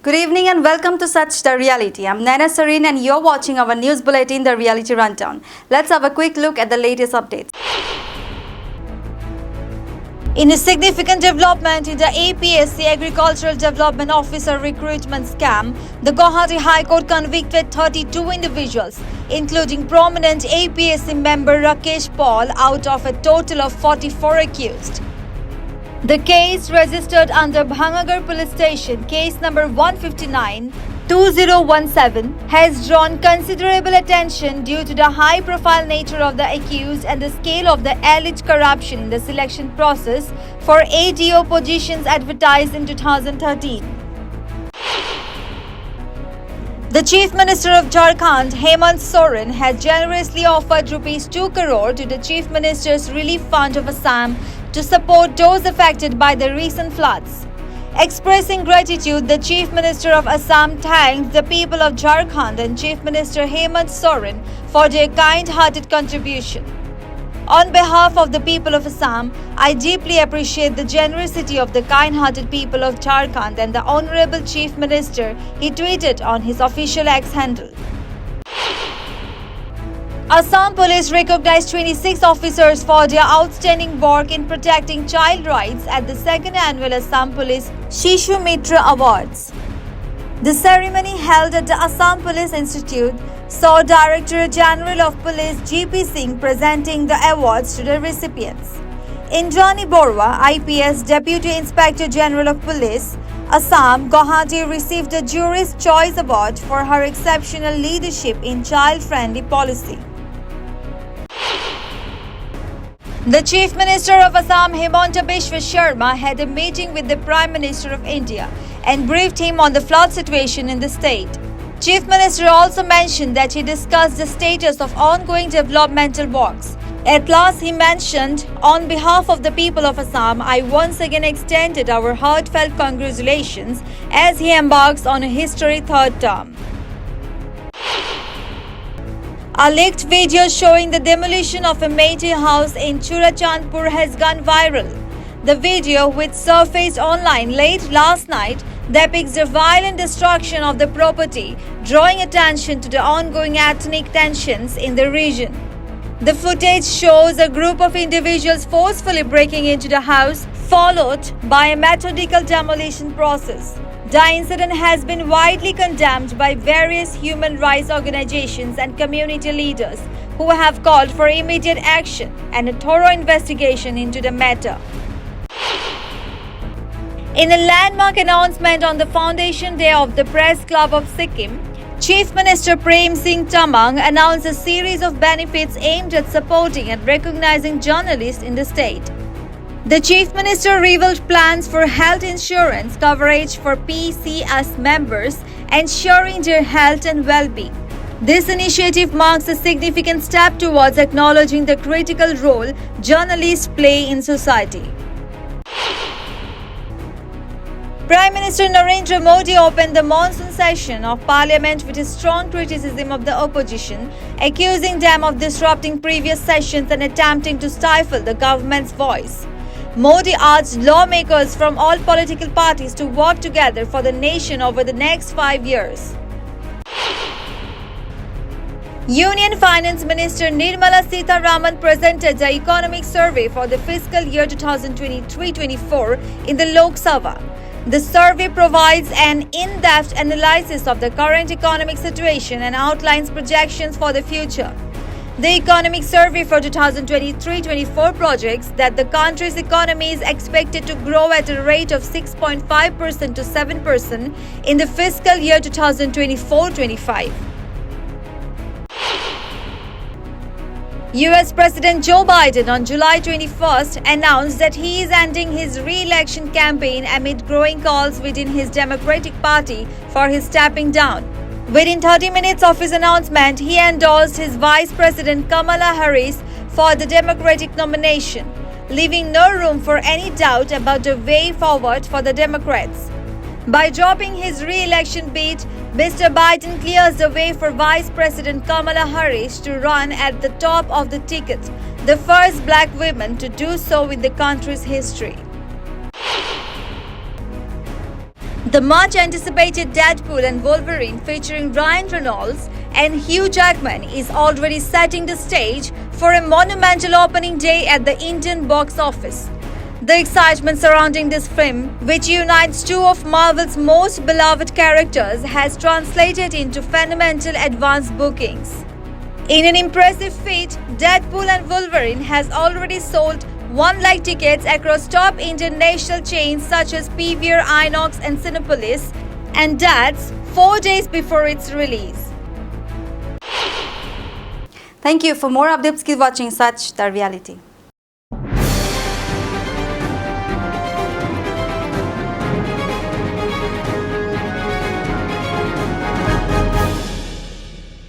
Good evening and welcome to Such the Reality. I'm Naina Sareen and you're watching our news bulletin, The Reality Rundown. Let's have a quick look at the latest updates. In a significant development in the APSC Agricultural Development Officer recruitment scam, the Guwahati High Court convicted 32 individuals, including prominent APSC member Rakesh Paul, out of a total of 44 accused. The case, registered under Bhangagar Police Station, case number 159-2017, has drawn considerable attention due to the high-profile nature of the accused and the scale of the alleged corruption in the selection process for ADO positions advertised in 2013. The Chief Minister of Jharkhand, Hemant Soren, has generously offered Rs 2 crore to the Chief Minister's Relief Fund of Assam to support those affected by the recent floods. Expressing gratitude, the Chief Minister of Assam thanked the people of Jharkhand and Chief Minister Hemant Soren for their kind-hearted contribution. On behalf of the people of Assam, I deeply appreciate the generosity of the kind-hearted people of Jharkhand and the Honorable Chief Minister, he tweeted on his official X handle. Assam Police recognized 26 officers for their outstanding work in protecting child rights at the second annual Assam Police Shishu Mitra Awards. The ceremony, held at the Assam Police Institute, saw Director General of Police G.P. Singh presenting the awards to the recipients. Indrani Borwa, IPS Deputy Inspector General of Police, Assam, Guwahati, received the Jury's Choice Award for her exceptional leadership in child-friendly policy. The Chief Minister of Assam, Himanta Biswa Sharma, had a meeting with the Prime Minister of India and briefed him on the flood situation in the state. Chief Minister also mentioned that he discussed the status of ongoing developmental works. At last, he mentioned, on behalf of the people of Assam, I once again extended our heartfelt congratulations as he embarks on a historic third term. A leaked video showing the demolition of a Meitei house in Churachandpur has gone viral. The video, which surfaced online late last night, depicts the violent destruction of the property, drawing attention to the ongoing ethnic tensions in the region. The footage shows a group of individuals forcefully breaking into the house, followed by a methodical demolition process. The incident has been widely condemned by various human rights organizations and community leaders who have called for immediate action and a thorough investigation into the matter. In a landmark announcement on the Foundation Day of the Press Club of Sikkim, Chief Minister Prem Singh Tamang announced a series of benefits aimed at supporting and recognizing journalists in the state. The Chief Minister revealed plans for health insurance coverage for PCS members, ensuring their health and well-being. This initiative marks a significant step towards acknowledging the critical role journalists play in society. Prime Minister Narendra Modi opened the monsoon session of Parliament with a strong criticism of the opposition, accusing them of disrupting previous sessions and attempting to stifle the government's voice. Modi urged lawmakers from all political parties to work together for the nation over the next 5 years. Union Finance Minister Nirmala Sitharaman presented the economic survey for the fiscal year 2023-24 in the Lok Sabha. The survey provides an in-depth analysis of the current economic situation and outlines projections for the future. The economic survey for 2023-24 projects that the country's economy is expected to grow at a rate of 6.5% to 7% in the fiscal year 2024-25. US President Joe Biden on July 21st announced that he is ending his re-election campaign amid growing calls within his Democratic Party for his stepping down. Within 30 minutes of his announcement, he endorsed his Vice President Kamala Harris for the Democratic nomination, leaving no room for any doubt about the way forward for the Democrats. By dropping his re-election bid, Mr. Biden clears the way for Vice President Kamala Harris to run at the top of the ticket, the first black woman to do so in the country's history. The much anticipated Deadpool and Wolverine featuring Ryan Reynolds and Hugh Jackman is already setting the stage for a monumental opening day at the Indian box office. The excitement surrounding this film, which unites two of Marvel's most beloved characters, has translated into phenomenal advance bookings. In an impressive feat, Deadpool and Wolverine has already sold 1 lakh tickets across top Indian national chains such as PVR, Inox and Cinepolis, and that's 4 days before its release. Thank you. For more updates, keep watching Such the Reality.